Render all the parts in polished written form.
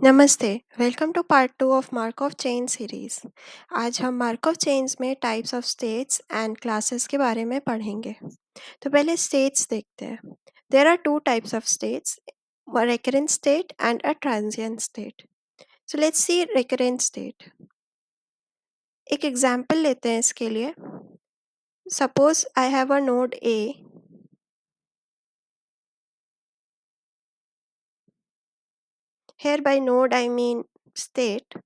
नमस्ते, welcome to part 2 of Markov chain series. आज हम मार्कov चेन्स में types of states and classes के बारे में पढ़ेंगे। तो पहले स्टेट्स देखते हैं। There are two types of states, a recurrent state and a transient state. So let's see recurrent state. एक एग्जांपल लेते हैं इसके लिए। Suppose I have a node A. Here by node I mean state,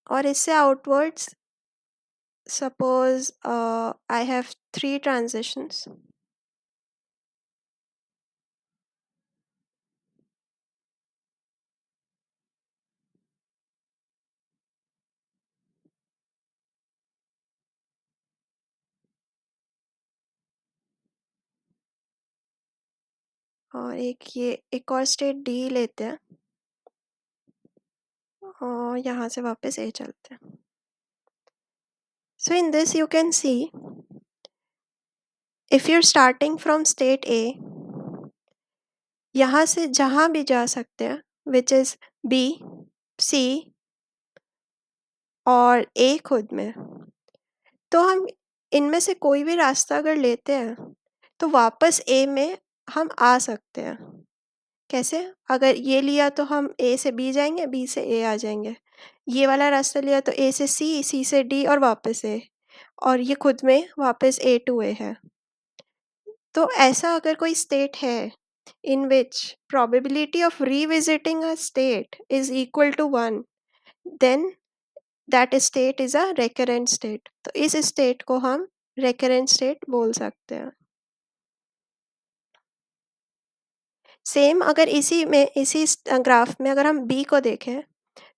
और इससे outwards suppose I have 3 transitions. और एक और स्टेट डी लेते हैं और यहाँ से वापस ए चलते हैं। So in this you can see, if you are starting from state A, यहाँ से जहाँ भी जा सकते हैं, विच इज बी, सी और ए खुद में। तो हम इनमें से कोई भी रास्ता अगर लेते हैं तो वापस ए में हम आ सकते हैं। कैसे? अगर ये लिया तो हम ए से बी जाएंगे, बी से ए आ जाएंगे। ये वाला रास्ता लिया तो ए से सी, सी से डी और वापस ए, और ये खुद में वापस ए टू ए है। तो ऐसा अगर कोई स्टेट है in which probability of revisiting a state is equal to 1, then that state is a recurrent state. तो इस स्टेट को हम recurrent state बोल सकते हैं। सेम अगर इसी ग्राफ में अगर हम बी को देखें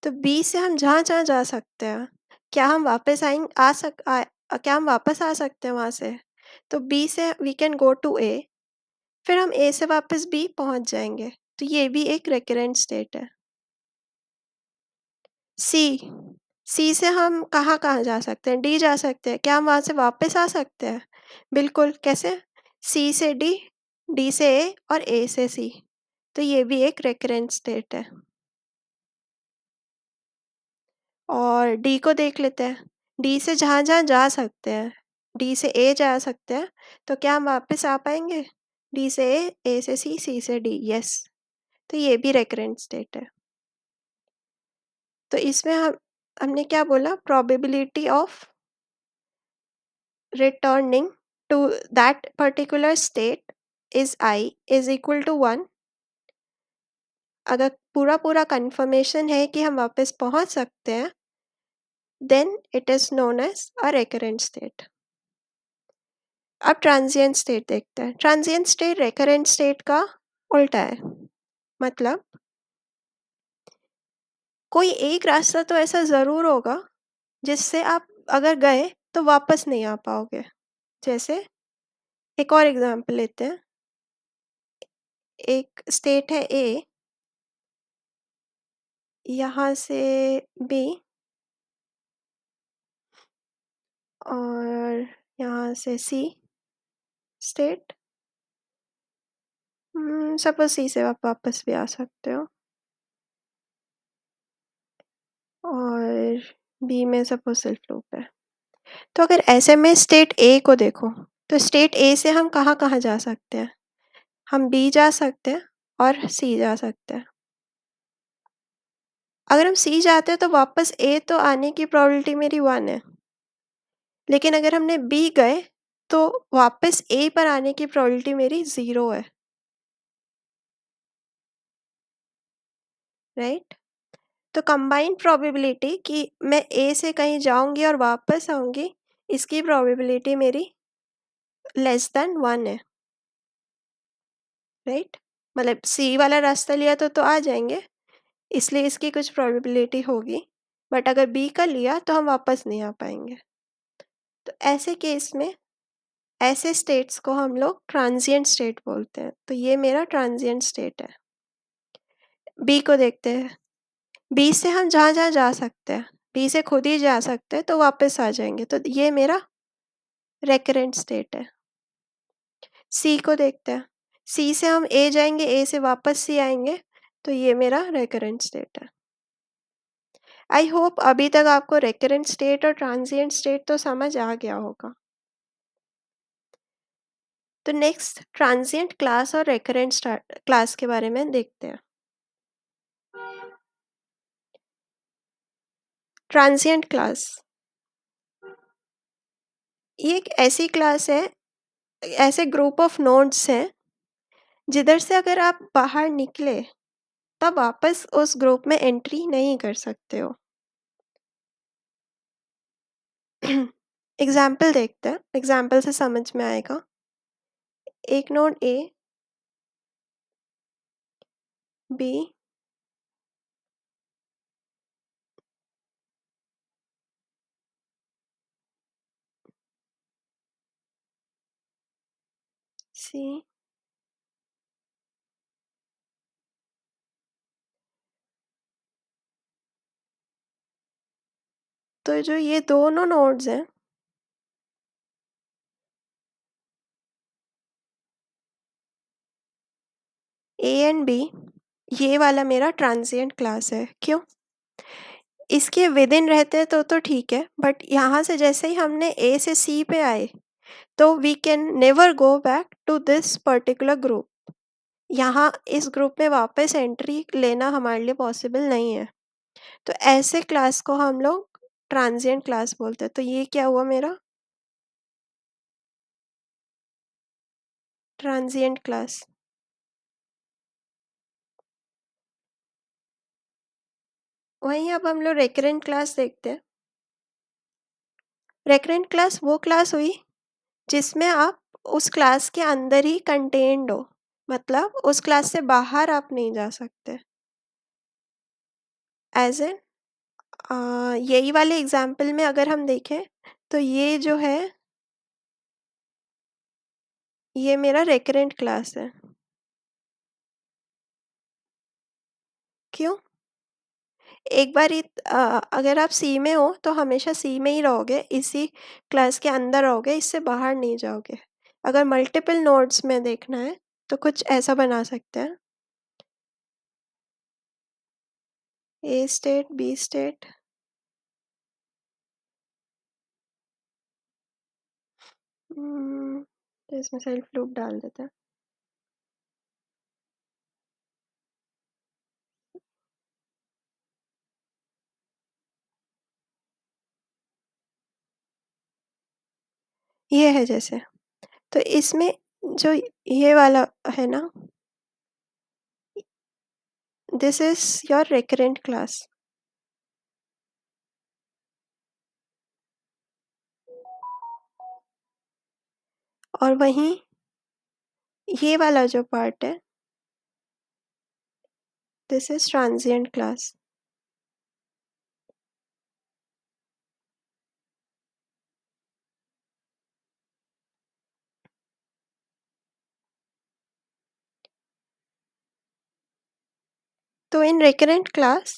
तो बी से हम जहाँ जहाँ जा सकते हैं, क्या हम वापस क्या हम वापस आ सकते हैं वहाँ से? तो बी से वी कैन गो टू ए, फिर हम ए से वापस बी पहुँच जाएंगे। तो ये भी एक रिकरेंट स्टेट है। सी सी से हम कहाँ कहाँ जा सकते हैं? डी जा सकते हैं। क्या हम वहाँ से वापस आ सकते हैं? बिल्कुल। कैसे? सी से डी, डी से ए और ए से सी। तो ये भी एक रिकरेंट स्टेट है। और डी को देख लेते हैं। डी से जहाँ जहाँ जा सकते हैं, डी से ए जा सकते हैं, तो क्या हम वापस आ पाएंगे? डी से ए से सी से डी। यस। तो ये भी रिकरेंट स्टेट है। तो इसमें हमने क्या बोला? Probability of returning to that particular state is I is equal to 1। अगर पूरा पूरा कंफर्मेशन है कि हम वापस पहुंच सकते हैं, then it is known as a recurrent state. अब ट्रांजिएंट स्टेट देखते हैं। ट्रांजिएंट स्टेट रिकरेंट स्टेट का उल्टा है। मतलब कोई एक रास्ता तो ऐसा ज़रूर होगा जिससे आप अगर गए तो वापस नहीं आ पाओगे। जैसे एक और एग्जांपल लेते हैं। एक स्टेट है ए, यहाँ से बी और यहाँ से सी स्टेट। सपोज सी से आप वापस भी आ सकते हो, और बी में सपोज सेल्फ लूप है। तो अगर ऐसे में स्टेट ए को देखो, तो स्टेट ए से हम कहाँ कहाँ जा सकते हैं? हम बी जा सकते हैं और सी जा सकते हैं। अगर हम सी जाते हैं तो वापस ए तो आने की प्रोबेबिलिटी मेरी 1 है, लेकिन अगर हमने बी गए तो वापस ए पर आने की प्रोबेबिलिटी मेरी 0 है। राइट? तो कंबाइंड प्रोबेबिलिटी कि मैं ए से कहीं जाऊंगी और वापस आऊंगी, इसकी प्रोबेबिलिटी मेरी लेस देन 1 है। राइट? मतलब सी वाला रास्ता लिया तो आ जाएंगे, इसलिए इसकी कुछ प्रोबेबिलिटी होगी, बट अगर बी का लिया तो हम वापस नहीं आ पाएंगे। तो ऐसे केस में ऐसे स्टेट्स को हम लोग ट्रांजिएंट स्टेट बोलते हैं। तो ये मेरा ट्रांजिएंट स्टेट है। बी को देखते हैं। बी से हम जहाँ जहाँ जा सकते हैं, बी से खुद ही जा सकते हैं तो वापस आ जाएंगे। तो ये मेरा रिकरेंट स्टेट है। सी को देखते हैं। सी से हम ए जाएँगे, ए से वापस सी आएँगे, तो ये मेरा रिकरेंट स्टेट है। आई होप अभी तक आपको रिकरेंट स्टेट और ट्रांजिएंट स्टेट तो समझ आ गया होगा। तो नेक्स्ट ट्रांजिएंट क्लास और रिकरेंट क्लास के बारे में देखते हैं। ट्रांजिएंट क्लास ये एक ऐसी क्लास है, ऐसे ग्रुप ऑफ नोड्स हैं जिधर से अगर आप बाहर निकले तब वापस उस ग्रुप में एंट्री नहीं कर सकते हो। एग्जाम्पल देखते हैं, एग्जाम्पल से समझ में आएगा। एक नोड ए, बी, सी, तो जो ये दोनों नोड्स हैं, ए एंड बी, ये वाला मेरा ट्रांजिएंट क्लास है। क्यों? इसके विद इन रहते हैं तो ठीक है, बट यहाँ से जैसे ही हमने ए से सी पे आए तो we can never go back to this particular group. यहाँ इस ग्रुप में वापस एंट्री लेना हमारे लिए पॉसिबल नहीं है। तो ऐसे क्लास को हम लोग ट्रांजिएंट क्लास बोलते हैं। तो ये क्या हुआ मेरा ट्रांजिएंट क्लास। वहीं अब हम लोग रेकरेंट क्लास देखते हैं। रेकरेंट क्लास वो क्लास हुई जिसमें आप उस क्लास के अंदर ही कंटेन्ड हो, मतलब उस क्लास से बाहर आप नहीं जा सकते। एज एन यही वाले एग्जाम्पल में अगर हम देखें तो ये जो है ये मेरा रेकरेंट क्लास है। क्यों? एक बार अगर आप सी में हो तो हमेशा सी में ही रहोगे, इसी क्लास के अंदर रहोगे, इससे बाहर नहीं जाओगे। अगर मल्टीपल नोड्स में देखना है तो कुछ ऐसा बना सकते हैं, ए स्टेट, बी स्टेट, तो इसमें सेल्फ लूप डाल देते हैं। ये है जैसे, तो इसमें जो ये वाला है ना, this is your recurrent class. और वहीं ये वाला जो पार्ट है, दिस इज ट्रांजिएंट क्लास। तो इन रिकरेंट क्लास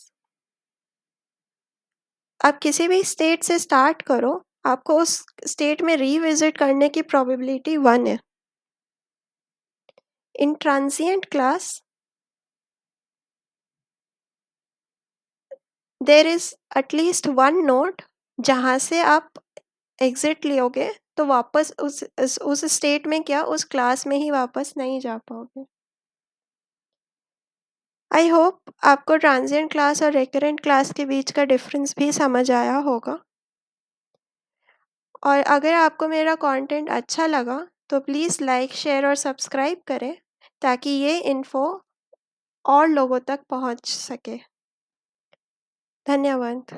आप किसी भी स्टेट से स्टार्ट करो, आपको उस स्टेट में रीविजिट करने की प्रोबेबिलिटी 1 है। In transient class there is at least one node जहाँ से आप एग्जिट लोगे तो वापस उस स्टेट में क्या, उस क्लास में ही वापस नहीं जा पाओगे। आई होप आपको ट्रांजिएंट क्लास और रिकरेंट क्लास के बीच का डिफरेंस भी समझ आया होगा। और अगर आपको मेरा कंटेंट अच्छा लगा तो प्लीज़ लाइक, शेयर और सब्सक्राइब करें ताकि ये इन्फो और लोगों तक पहुंच सके। धन्यवाद।